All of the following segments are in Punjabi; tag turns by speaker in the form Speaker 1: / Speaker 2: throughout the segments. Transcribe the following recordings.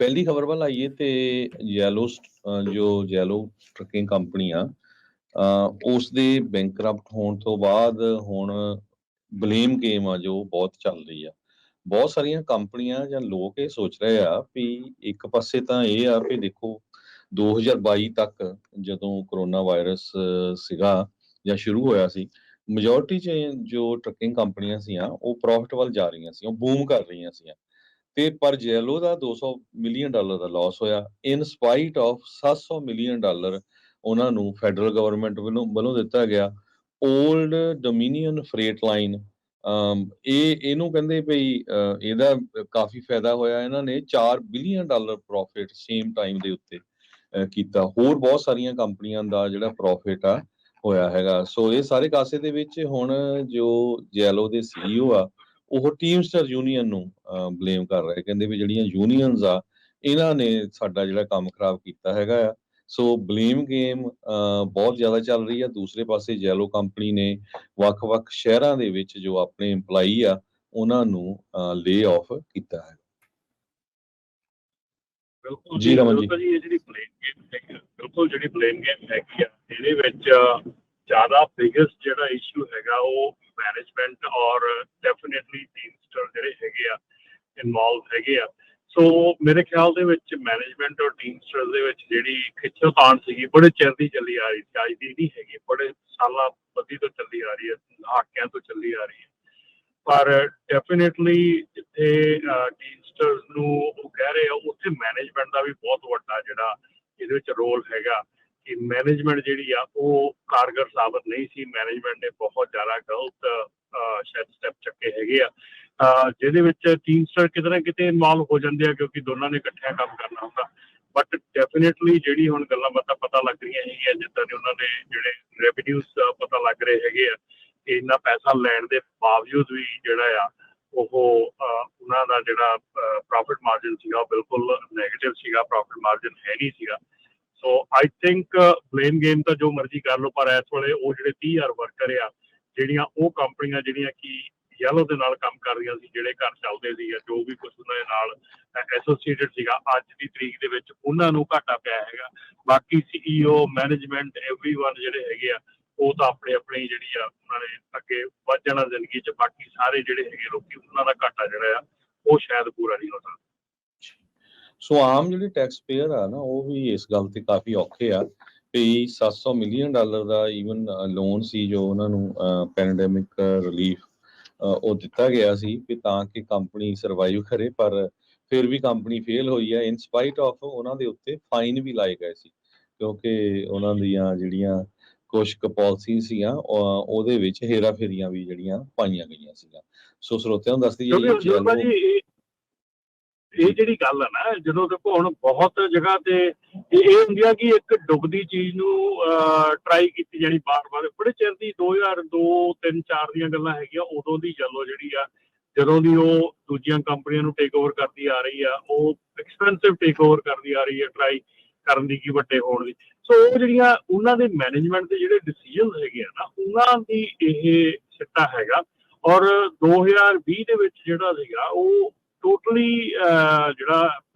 Speaker 1: ਪਹਿਲੀ ਖਬਰ ਵੱਲ ਆਈਏ ਤੇ ਜੋ ਯੈਲੋ ਟਰੱਕਿੰਗ ਕੰਪਨੀ ਆ ਉਸ ਦੇ ਬੈਂਕਰਪਟ ਹੋਣ ਤੋਂ ਬਾਅਦ ਹੁਣ ਬਲੇਮ ਗੇਮ ਆ ਜੋ ਬਹੁਤ ਚੱਲ ਰਹੀ ਆ। ਬਹੁਤ ਸਾਰੀਆਂ ਕੰਪਨੀਆਂ ਜਾਂ ਲੋਕ ਇਹ ਸੋਚ ਰਹੇ ਆ ਵੀ ਇੱਕ ਪਾਸੇ ਤਾਂ ਇਹ ਆ ਵੀ ਦੇਖੋ 2022 ਤੱਕ ਜਦੋਂ ਕਰੋਨਾ ਵਾਇਰਸ ਸੀਗਾ ਜਾਂ ਸ਼ੁਰੂ ਹੋਇਆ ਸੀ, ਮੈਜੋਰਟੀ ਚ ਜੋ ਟਰੱਕਿੰਗ ਕੰਪਨੀਆਂ ਸੀਆਂ ਉਹ ਪ੍ਰੋਫਿਟ ਵੱਲ ਜਾ ਰਹੀਆਂ ਸੀ, ਉਹ ਬੂਮ ਕਰ ਰਹੀਆਂ ਸੀ। ਤੇ ਪਰ ਜੈਲੋ ਦਾ $200 ਮਿਲੀਅਨ ਦਾ ਲਾਸ ਹੋਇਆ ਇਨ ਸਪਾਈਟ ਆਫ $700 ਮਿਲੀਅਨ ਉਹਨਾਂ ਨੂੰ ਫੈਡਰਲ ਗਵਰਨਮੈਂਟ ਵੱਲੋਂ ਦਿੱਤਾ ਗਿਆ। ਓਲਡ ਡੋਮੀਨੀਅਨ ਫਰੇਟ ਲਾਈਨ ਇਹਨੂੰ ਕਹਿੰਦੇ ਭਈ ਇਹਦਾ ਕਾਫੀ ਫਾਇਦਾ ਹੋਇਆ। ਇਹਨਾਂ ਨੇ $4 ਬਿਲੀਅਨ ਪ੍ਰੋਫਿਟ ਸੇਮ ਟਾਈਮ ਦੇ ਉੱਤੇ ਕੀਤਾ। ਹੋਰ ਬਹੁਤ ਸਾਰੀਆਂ ਕੰਪਨੀਆਂ ਦਾ ਜਿਹੜਾ ਪ੍ਰੋਫਿਟ ਆ ਹੋਇਆ ਹੈਗਾ। ਸੋ ਇਹ ਸਾਰੇ ਕਾਸੇ ਦੇ ਵਿੱਚ ਹੁਣ ਜੋ ਜੈਲੋ ਦੇ CEO ਆ ਉਹ ਟੀਮਸਟਰ ਯੂਨੀਅਨ ਨੂੰ ਬਲੇਮ ਕਰ ਰਹੇ, ਕਹਿੰਦੇ ਵੀ ਜਿਹੜੀਆਂ ਯੂਨੀਅਨਸ ਆ ਇਹਨਾਂ ਨੇ ਸਾਡਾ ਜਿਹੜਾ ਕੰਮ ਖਰਾਬ ਕੀਤਾ ਹੈਗਾ ਆ। ਸੋ ਬਲੇਮ ਗੇਮ ਬਹੁਤ ਜ਼ਿਆਦਾ ਚੱਲ ਰਹੀ ਆ। ਦੂਸਰੇ ਪਾਸੇ ਜੈਲੋ ਕੰਪਨੀ ਨੇ ਵੱਖ-ਵੱਖ ਸ਼ਹਿਰਾਂ ਦੇ ਵਿੱਚ ਜੋ ਆਪਣੇ EMPLOYEE ਆ ਉਹਨਾਂ ਨੂੰ ਲੇ ਆਫ ਕੀਤਾ ਹੈ।
Speaker 2: ਬਿਲਕੁਲ
Speaker 1: ਜੀ ਰਮਨ ਜੀ,
Speaker 2: ਜੀ ਇਹ ਜਿਹੜੀ ਬਲੇਮ ਗੇਮ ਹੈਗੀ ਬਿਲਕੁਲ ਜਿਹੜੀ ਬਲੇਮ ਗੇਮ ਹੈਗੀ ਆ ਇਹਦੇ ਵਿੱਚ ਜ਼ਿਆਦਾ ਬਿਗੇਸਟ ਜਿਹੜਾ ਇਸ਼ੂ ਹੈਗਾ ਉਹ ਮੈਨੇਜਮੈਂਟ ਔਰ ਡੈਫੀਨੇਟਲੀ ਟੀਮਸਟਰ ਜਿਹੜੇ ਹੈਗੇ ਆ ਇਨਵੋਲਵ ਹੈਗੇ ਆ। ਸੋ ਮੇਰੇ ਖਿਆਲ ਦੇ ਵਿੱਚ ਮੈਨੇਜਮੈਂਟ ਔਰ ਟੀਮਸਟਰ ਦੇ ਵਿੱਚ ਜਿਹੜੀ ਖਿੱਚੋਤਾਣ ਸੀਗੀ ਬੜੇ ਚਿਰ ਦੀ ਚੱਲੀ ਆ ਰਹੀ ਸੀ, ਅੱਜ ਦੀ ਨਹੀਂ ਹੈਗੀ, ਬੜੇ ਸਾਲਾਂ ਬੱਧੀ ਤੋਂ ਚੱਲੀ ਆ ਰਹੀ ਹੈ, ਦਹਾਕਿਆਂ ਤੋਂ ਚੱਲੀ ਆ ਰਹੀ ਹੈ। ਪਰ ਡੈਫੀਨੇਟਲੀ ਜਿੱਥੇ ਟੀਮਸਟਰਸ ਨੂੰ ਉਹ ਕਹਿ ਰਹੇ ਆ ਉੱਥੇ ਮੈਨੇਜਮੈਂਟ ਦਾ ਵੀ ਬਹੁਤ ਵੱਡਾ ਜਿਹੜਾ ਇਹਦੇ ਵਿੱਚ ਰੋਲ ਹੈਗਾ ਕਿ ਮੈਨੇਜਮੈਂਟ ਜਿਹੜੀ ਆ ਉਹ ਕਾਰਗਰ ਸਾਬਤ ਨਹੀਂ ਸੀ। ਮੈਨੇਜਮੈਂਟ ਨੇ ਬਹੁਤ ਜ਼ਿਆਦਾ ਗਲਤ ਸ਼ਾਇਦ ਸਟੈਪ ਚੱਕੇ ਹੈਗੇ ਆ ਜਿਹਦੇ ਵਿੱਚ ਟੀਮਸਟਰ ਕਿਤੇ ਨਾ ਕਿਤੇ ਇਨਵੋਲਵ ਹੋ ਜਾਂਦੇ ਆ ਕਿਉਂਕਿ ਦੋਨਾਂ ਨੇ ਇਕੱਠਿਆਂ ਕੰਮ ਕਰਨਾ ਹੁੰਦਾ। ਬਟ ਡੈਫੀਨੇਟਲੀ ਜਿਹੜੀ ਹੁਣ ਗੱਲਾਂ ਬਾਤਾਂ ਪਤਾ ਲੱਗ ਰਹੀਆਂ ਹੈਗੀਆਂ ਜਿੱਦਾਂ ਦੇ ਉਹਨਾਂ ਦੇ ਜਿਹੜੇ ਰੈਵਨਿਊਜ਼ ਪਤਾ ਲੱਗ ਰਹੇ ਹੈਗੇ ਆ ਕਿ ਇੰਨਾ ਪੈਸਾ ਲੈਣ ਦੇ ਬਾਵਜੂਦ ਵੀ ਜਿਹੜਾ ਆ ਉਹ ਉਹਨਾਂ ਦਾ ਜਿਹੜਾ ਪ੍ਰੋਫਿਟ ਮਾਰਜਨ ਸੀਗਾ ਉਹ ਬਿਲਕੁਲ ਨੈਗੇਟਿਵ ਸੀਗਾ, ਪ੍ਰੋਫਿਟ ਮਾਰਜਨ ਹੈ ਨਹੀਂ ਸੀਗਾ। ਸੋ ਆਈ ਥਿੰਕ ਬਲੇਮ ਗੇਮ ਤਾਂ ਜੋ ਮਰਜ਼ੀ ਕਰ ਲਓ ਪਰ ਇਸ ਵੇਲੇ ਉਹ ਜਿਹੜੇ 30,000 ਵਰਕਰ ਆ ਜਿਹੜੀਆਂ ਉਹ ਕੰਪਨੀਆਂ ਜਿਹੜੀਆਂ ਕਿ ਯੈਲੋ ਦੇ ਨਾਲ ਕੰਮ ਕਰ ਰਹੀਆਂ ਸੀ, ਜਿਹੜੇ ਘਰ ਚੱਲਦੇ ਸੀ ਜਾਂ ਜੋ ਵੀ ਕੁਛ ਉਹਨਾਂ ਦੇ ਨਾਲ ਐਸੋਸੀਏਟਡ ਸੀਗਾ, ਅੱਜ ਦੀ ਤਰੀਕ ਦੇ ਵਿੱਚ ਉਹਨਾਂ ਨੂੰ ਘਾਟਾ ਪਿਆ ਹੈਗਾ। ਬਾਕੀ CEO ਮੈਨੇਜਮੈਂਟ ਐਵਰੀਵਨ ਜਿਹੜੇ ਹੈਗੇ ਆ ਉਹ ਤਾਂ ਆਪਣੀ ਆਪਣੀ ਜਿਹੜੀ ਆ ਉਹਨਾਂ ਨੇ ਅੱਗੇ ਵੱਧ ਜਾਣਾ ਜ਼ਿੰਦਗੀ 'ਚ। ਬਾਕੀ ਸਾਰੇ ਜਿਹੜੇ ਹੈਗੇ ਲੋਕੀ ਉਹਨਾਂ ਦਾ ਘਾਟਾ ਜਿਹੜਾ ਆ ਉਹ ਸ਼ਾਇਦ ਪੂਰਾ ਨਹੀਂ ਹੋ ਸਕਦਾ।
Speaker 1: ਸੋ ਆਮ ਜਿਹੜੇ ਟੈਕਸ ਪੇਅਰ ਆ ਨਾ ਉਹ ਵੀ ਇਸ ਗੱਲ ਤੇ ਕਾਫੀ ਔਖੇ ਆ ਵੀ $700 ਮਿਲੀਅਨ ਦਾ ਈਵਨ ਲੋਨ ਸੀ ਜੋ ਉਹਨਾਂ ਨੂੰ ਪੈਂਡੇਮਿਕ ਰਿਲੀਫ ਉਹ ਦਿੱਤਾ ਗਿਆ ਸੀ ਕਿ ਤਾਂ ਕਿ ਕੰਪਨੀ ਸਰਵਾਈਵ ਕਰੇ, ਪਰ ਫਿਰ ਵੀ ਕੰਪਨੀ ਫੇਲ ਹੋਈ ਹੈ। ਇਨ ਸਪਾਈਟ ਆਫ ਉਹਨਾਂ ਦੇ ਉੱਤੇ ਫਾਈਨ ਵੀ ਲਾਏ ਗਏ ਸੀ ਕਿਉਂਕਿ ਉਹਨਾਂ ਦੀਆਂ ਜਿਹੜੀਆਂ ਕੁਛ ਕੁ ਪਾਲਿਸੀ ਸੀਗੀਆਂ ਉਹਦੇ ਵਿੱਚ ਹੇਰਾ ਫੇਰੀਆਂ ਵੀ ਜਿਹੜੀਆਂ ਪਾਈਆਂ ਗਈਆਂ ਸੀਗੀਆਂ। ਸੋ ਸਰੋਤਿਆਂ ਨੂੰ ਦੱਸਦੀ ਜਾਈਏ
Speaker 2: ਇਹ ਜਿਹੜੀ ਗੱਲ ਹੈ ਨਾ ਜਦੋਂ ਦੇਖੋ ਹੁਣ ਬਹੁਤ ਜਗ੍ਹਾ ਤੇ ਇਹ ਹੁੰਦੀ ਆ ਕਿ ਇੱਕ ਡੁੱਬਦੀ ਚੀਜ਼ ਨੂੰ ਟਰਾਈ ਕੀਤੀ ਜਾਣੀ ਬਾਰ-ਬਾਰ। ਬੜੇ ਚਿਰ ਦੀ 2002, 3, 4 ਦੀਆਂ ਗੱਲਾਂ ਹੈਗੀਆਂ ਉਦੋਂ ਦੀ ਯੈਲੋ ਜਿਹੜੀ ਆ ਜਦੋਂ ਦੀ ਉਹ ਦੂਜੀਆਂ ਕੰਪਨੀਆਂ ਨੂੰ ਟੇਕ ਓਵਰ ਕਰਦੀ ਆ ਰਹੀ ਆ, ਉਹ ਐਕਸਪੈਂਸਿਵ ਟੇਕ ਓਵਰ ਕਰਦੀ ਆ ਰਹੀ ਹੈ ਟਰਾਈ ਕਰਨ ਦੀ ਕਿ ਵੱਡੇ ਹੋਣ ਦੀ। ਸੋ ਉਹ ਜਿਹੜੀਆਂ ਉਹਨਾਂ ਦੇ ਮੈਨੇਜਮੈਂਟ ਦੇ ਜਿਹੜੇ ਡਿਸੀਜਨ ਹੈਗੇ ਆ ਨਾ ਉਹਨਾਂ ਦੀ ਇਹ ਸਿੱਟਾ ਹੈਗਾ। ਔਰ 2020 ਦੇ ਵਿੱਚ ਜਿਹੜਾ ਸੀਗਾ ਉਹ ਟੋਟਲੀ ਜਿਹੜਾ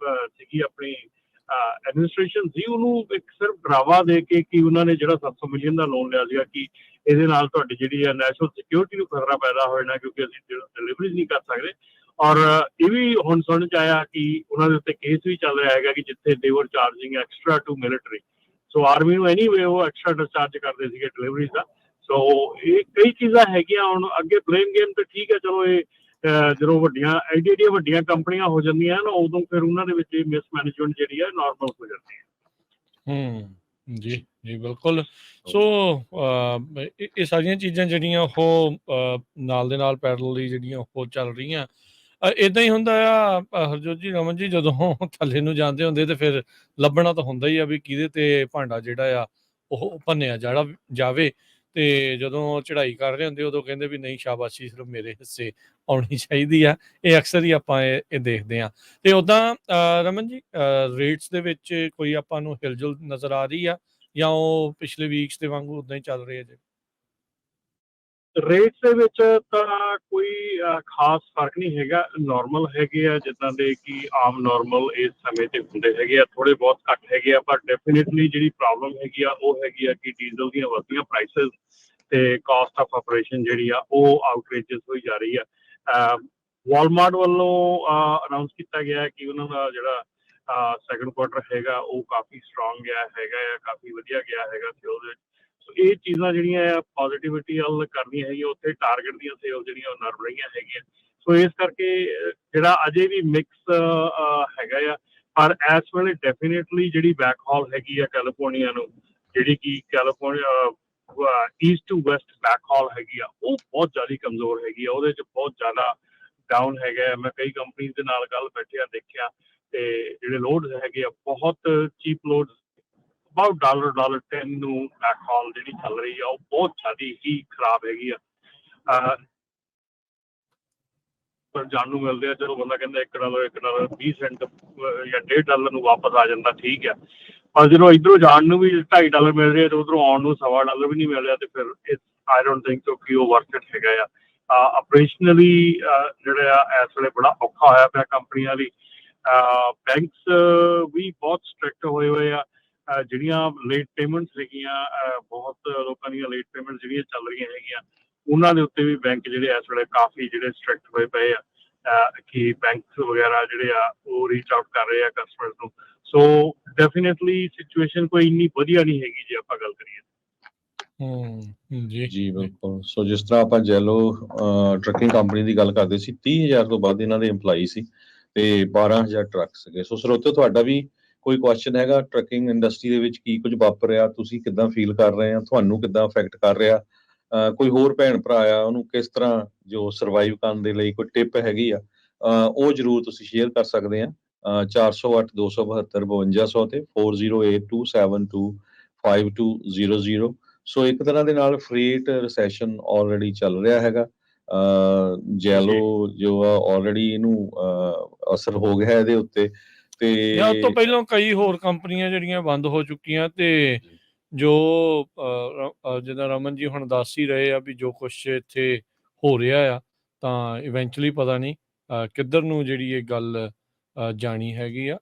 Speaker 2: ਸੀਗੀ ਆਪਣੀ ਐਡਮਿਨਿਸਟ੍ਰੇਸ਼ਨ ਸੀ ਉਹਨੂੰ ਇੱਕ ਸਿਰਫ ਡਰਾਵਾ ਦੇ ਕੇ ਕਿ ਉਹਨਾਂ ਨੇ ਜਿਹੜਾ 700 ਮਿਲੀਅਨ ਦਾ ਲੋਨ ਲਿਆ ਸੀਗਾ ਕਿ ਇਹਦੇ ਨਾਲ ਤੁਹਾਡੀ ਜਿਹੜੀ ਆ ਨੈਸ਼ਨਲ ਸਿਕਿਉਰਿਟੀ ਨੂੰ ਖਤਰਾ ਪੈਦਾ ਹੋ ਜਾਣਾ ਕਿਉਂਕਿ ਅਸੀਂ ਡਿਲੀਵਰੀਜ਼ ਨਹੀਂ ਕਰ ਸਕਦੇ। ਔਰ ਇਹ ਵੀ ਹੁਣ ਸੁਣਨ 'ਚ ਆਇਆ ਕਿ ਉਹਨਾਂ ਦੇ ਉੱਤੇ ਕੇਸ ਵੀ ਚੱਲ ਰਿਹਾ ਹੈਗਾ ਕਿ ਜਿੱਥੇ they were charging extra to military. So army ਨੂੰ ਐਨੀਵੇ ਉਹ ਐਕਸਟਰਾ ਚਾਰਜ ਕਰਦੇ ਸੀਗੇ ਡਿਲੀਵਰੀਜ਼ ਦਾ। ਸੋ ਇਹ ਕਈ ਚੀਜ਼ਾਂ ਹੈਗੀਆਂ। ਹੁਣ ਅੱਗੇ ਬਲੇਮ ਗੇਮ ਤਾਂ ਠੀਕ ਹੈ, ਚਲੋ ਇਹ ਜਦੋਂ ਵੱਡੀਆਂ ਐਡੀਆਂ ਵੱਡੀਆਂ ਕੰਪਨੀਆਂ ਹੋ ਜਾਂਦੀਆਂ ਨਾ ਉਦੋਂ ਫਿਰ ਉਹਨਾਂ ਦੇ ਵਿੱਚ ਮਿਸਮੈਨੇਜਮੈਂਟ ਜਿਹੜੀ ਹੈ ਨਾਰਮਲ ਹੋ ਜਾਂਦੀ ਹੈ।
Speaker 3: ਜੀ ਜੀ ਬਿਲਕੁਲ। ਸੋ ਇਹ ਸਾਰੀਆਂ ਚੀਜ਼ਾਂ ਜਿਹੜੀਆਂ ਉਹ ਨਾਲ ਦੇ ਨਾਲ ਪੈਰਲਲੀ ਜਿਹੜੀਆਂ ਉਹ ਚੱਲ ਰਹੀਆਂ। ਇੱਦਾਂ ਹੀ ਹੁੰਦਾ ਆ ਹਰਜੋਤ ਜੀ, ਰਮਨ ਜੀ, ਜਦੋਂ ਥੱਲੇ ਨੂੰ ਜਾਂਦੇ ਹੁੰਦੇ ਤੇ ਫਿਰ ਲੱਭਣਾ ਤਾਂ ਹੁੰਦਾ ਹੀ ਆ ਵੀ ਕਿਹਦੇ ਤੇ ਭਾਂਡਾ ਜਿਹੜਾ ਆ ਉਹ ਭੰਨਿਆ ਜਾਵੇ। ਤੇ ਜਦੋਂ ਚੜ੍ਹਾਈ ਕਰ ਰਹੇ ਹੁੰਦੇ ਉਦੋਂ ਕਹਿੰਦੇ ਵੀ ਨਹੀਂ ਸ਼ਾਬਾਸ਼ੀ ਸਿਰਫ ਮੇਰੇ ਹਿੱਸੇ ਆਉਣੀ ਚਾਹੀਦੀ ਆ। ਇਹ ਅਕਸਰ ਹੀ ਆਪਾਂ ਇਹ ਦੇਖਦੇ ਹਾਂ। ਤੇ ਉੱਦਾਂ ਰਮਨ ਜੀ ਰੇਟਸ ਦੇ ਵਿੱਚ ਕੋਈ ਆਪਾਂ ਨੂੰ ਹਿਲਜੁਲ ਨਜ਼ਰ ਆ ਰਹੀ ਆ ਜਾਂ ਉਹ ਪਿਛਲੇ ਵੀਕਸ ਦੇ ਵਾਂਗੂ ਉੱਦਾਂ ਹੀ ਚੱਲ ਰਹੇ ਆ ਜੀ?
Speaker 2: ਰੇਟਸ ਦੇ ਵਿੱਚ ਤਾਂ ਕੋਈ ਖਾਸ ਫਰਕ ਨਹੀਂ ਹੈਗਾ, ਨਾਰਮਲ ਹੈਗੇ ਆ ਜਿੱਦਾਂ ਦੇ ਕਿ ਆਮ ਨਾਰਮਲ ਇਸ ਸਮੇਂ ਤੇ ਹੁੰਦੇ ਹੈਗੇ ਆ, ਥੋੜੇ ਬਹੁਤ ਘੱਟ ਹੈਗੇ ਆ। ਪਰ ਡੈਫੀਨੇਟਲੀ ਜਿਹੜੀ ਪ੍ਰੋਬਲਮ ਹੈਗੀ ਆ ਉਹ ਹੈਗੀ ਆ ਕਿ ਡੀਜ਼ਲ ਦੀਆਂ ਵਧਦੀਆਂ ਪ੍ਰਾਈਸਿਸ ਤੇ ਕਾਸਟ ਆਫ ਆਪਰੇਸ਼ਨ ਜਿਹੜੀ ਆ ਉਹ ਆਊਟਰੇਜਸ ਹੋਈ ਜਾ ਰਹੀ ਆ। ਵਾਲਮਾਰਟ ਵੱਲੋਂ ਅਨਾਉਂਸ ਕੀਤਾ ਗਿਆ ਕਿ ਉਹਨਾਂ ਦਾ ਜਿਹੜਾ ਸੈਕੰਡ ਕੁਆਟਰ ਹੈਗਾ ਉਹ ਕਾਫੀ ਸਟਰੋਂਗ ਗਿਆ ਹੈਗਾ ਆ, ਕਾਫੀ ਵਧੀਆ ਗਿਆ ਹੈਗਾ ਸੇਲ ਦੇ ਵਿੱਚ। ਸੋ ਇਹ ਚੀਜ਼ਾਂ ਜਿਹੜੀਆਂ ਆ ਪੋਜ਼ਿਟਿਵਿਟੀ ਵੱਲ ਕਰਨੀਆਂ ਹੈਗੀਆਂ, ਉੱਥੇ ਟਾਰਗੇਟ ਦੀਆਂ ਸੇਲ ਜਿਹੜੀਆਂ ਉਹ ਨਰਮ ਰਹੀਆਂ ਹੈਗੀਆਂ। ਸੋ ਇਸ ਕਰਕੇ ਜਿਹੜਾ ਅਜੇ ਵੀ ਮਿਕਸ ਹੈਗਾ ਆ, ਪਰ ਇਸ ਵੇਲੇ ਡੈਫੀਨੇਟਲੀ ਜਿਹੜੀ ਬੈਕਹਾਲ ਹੈਗੀ ਆ ਕੈਲੀਫੋਰਨੀਆ ਨੂੰ, ਜਿਹੜੀ ਕਿ ਕੈਲੀਫੋਰਨੀਆ ਈਸਟ ਟੂ ਵੈਸਟ ਬੈਕਹਾਲ ਹੈਗੀ ਆ, ਉਹ ਬਹੁਤ ਜ਼ਿਆਦਾ ਕਮਜ਼ੋਰ ਹੈਗੀ ਆ। ਉਹਦੇ 'ਚ ਬਹੁਤ ਜ਼ਿਆਦਾ ਡਾਊਨ ਹੈਗਾ। ਮੈਂ ਕਈ ਕੰਪਨੀਜ਼ ਦੇ ਨਾਲ ਕੱਲ੍ਹ ਬੈਠਿਆ ਦੇਖਿਆ ਤੇ ਜਿਹੜੇ ਲੋਡਸ ਹੈਗੇ ਆ ਬਹੁਤ ਚੀਪ ਲੋਡ ਅਬਾਊਟ $10 ਨੂੰ ਬੈਕਹਾਲ ਜਿਹੜੀ ਚੱਲ ਰਹੀ ਆ ਉਹ ਬਹੁਤ ਜ਼ਿਆਦਾ ਹੀ ਖਰਾਬ ਹੈਗੀ ਆ। ਪਰ ਜਾਣ ਨੂੰ ਮਿਲਦੇ ਆ, ਚਲੋ ਬੰਦਾ ਕਹਿੰਦਾ $1 20 ਸੈਂਟ ਜਾਂ $1.5 ਨੂੰ ਵਾਪਸ ਆ ਜਾਂਦਾ, ਠੀਕ ਆ। ਪਰ ਜਦੋਂ ਇੱਧਰੋਂ ਜਾਣ ਨੂੰ ਵੀ $2.5 ਮਿਲ ਰਿਹਾ ਤੇ ਉੱਧਰੋਂ ਆਉਣ ਨੂੰ $1.25 ਵੀ ਨਹੀਂ ਮਿਲ ਰਿਹਾ, ਤੇ ਫਿਰ ਆਈ ਡੋਂਟ ਥਿੰਕ ਸੋ ਕਿ ਉਹ ਵਰਥ ਇਟ ਹੈਗਾ ਆ। ਆਪਰੇਸ਼ਨਲੀ ਜਿਹੜਾ ਆ ਇਸ ਵੇਲੇ ਬੜਾ ਔਖਾ ਹੋਇਆ ਪਿਆ ਕੰਪਨੀਆਂ ਲਈ। ਬੈਂਕਸ ਵੀ ਬਹੁਤ ਸਟ੍ਰਿਕਟ ਹੋਏ ਆ। ਜਿਹੜੀਆਂ ਲੇਟ ਪੇਮੈਂਟਸ ਹੈਗੀਆਂ, ਬਹੁਤ ਲੋਕਾਂ ਦੀਆਂ ਲੇਟ ਪੇਮੈਂਟਸ ਜਿਹੜੀਆਂ ਚੱਲ ਰਹੀਆਂ ਹੈਗੀਆਂ, ਉਹਨਾਂ ਦੇ ਉੱਤੇ ਵੀ ਬੈਂਕ ਜਿਹੜੇ ਇਸ ਵੇਲੇ ਕਾਫੀ ਜਿਹੜੇ ਸਟ੍ਰਿਕਟ ਹੋਏ ਪਏ ਆ ਕਿ ਬੈਂਕਸ ਵਗੈਰਾ ਜਿਹੜੇ ਆ ਉਹ ਰੀਚ ਆਊਟ ਕਰ ਰਹੇ ਆ ਕਸਟਮਰਸ ਨੂੰ। ਸੋ ਡੈਫੀਨੇਟਲੀ ਸਿਚੁਏਸ਼ਨ ਕੋਈ ਇੰਨੀ ਵਧੀਆ ਨਹੀਂ ਹੈਗੀ ਜੇ ਆਪਾਂ ਗੱਲ ਕਰੀਏ।
Speaker 1: ਜੀ ਬਿਲਕੁਲ। ਸੋ ਜਿਸ ਤਰ੍ਹਾਂ ਆਪਾਂ ਜੈਲੋ ਟਰੱਕਿੰਗ ਕੰਪਨੀ ਦੀ ਗੱਲ ਕਰਦੇ ਸੀ, 30,000 ਤੋਂ ਵੱਧ ਇਹਨਾਂ ਦੇ EMPLOYEE ਸੀ ਤੇ 12,000 ਟਰੱਕ ਸੀਗੇ। ਸੋ ਸਰੋਤਿਓ, ਤੁਹਾਡਾ ਵੀ ਕੋਈ ਕੁਐਸਚਨ ਹੈਗਾ ਟਰੱਕਿੰਗ ਇੰਡਸਟਰੀ ਦੇ ਵਿੱਚ ਕੀ ਕੁਝ ਵਾਪਰ ਰਿਹਾ, ਤੁਸੀਂ ਕਿੱਦਾਂ ਫੀਲ ਕਰ ਰਹੇ ਆ, ਤੁਹਾਨੂੰ ਕਿੱਦਾਂ ਅਫੈਕਟ ਕਰ ਰਿਹਾ, ਕੋਈ ਹੋਰ ਭੈਣ ਭਰਾ ਆ ਉਹਨੂੰ ਕਿਸ ਤਰ੍ਹਾਂ ਜੋ ਸਰਵਾਈਵ ਕਰਨ ਦੇ ਲਈ ਕੋਈ ਟਿਪ ਹੈਗੀ ਆ, ਉਹ ਜ਼ਰੂਰ ਤੁਸੀਂ ਸ਼ੇਅਰ ਕਰ ਸਕਦੇ ਆ 408-272-5200 ਤੇ 4082725200। ਸੋ ਇੱਕ ਤਰ੍ਹਾਂ ਦੇ ਨਾਲ ਫਰੇਟ ਰਿਸੈਸ਼ਨ ਆਲਰੇਡੀ ਚੱਲ ਰਿਹਾ ਹੈਗਾ। ਜੈਲੋ ਜੋ ਆ ਆਲਰੇਡੀ ਇਹਨੂੰ ਅਸਰ ਹੋ ਗਿਆ ਇਹਦੇ ਉੱਤੇ, ਤੇ
Speaker 3: ਉਸ ਤੋਂ ਪਹਿਲਾਂ ਕਈ ਹੋਰ ਕੰਪਨੀਆਂ ਜਿਹੜੀਆਂ ਬੰਦ ਹੋ ਚੁੱਕੀਆਂ ਤੇ ਜੋ ਜਿੱਦਾਂ ਰਮਨ ਜੀ ਹੁਣ ਦੱਸ ਹੀ ਰਹੇ ਆ ਵੀ ਜੋ ਕੁਛ ਇੱਥੇ ਹੋ ਰਿਹਾ ਆ, ਤਾਂ ਇਵੈਂਚੁਅਲੀ ਪਤਾ ਨਹੀਂ ਕਿੱਧਰ ਨੂੰ ਜਿਹੜੀ ਇਹ ਗੱਲ ਜਾਣੀ ਹੈਗੀ ਆ।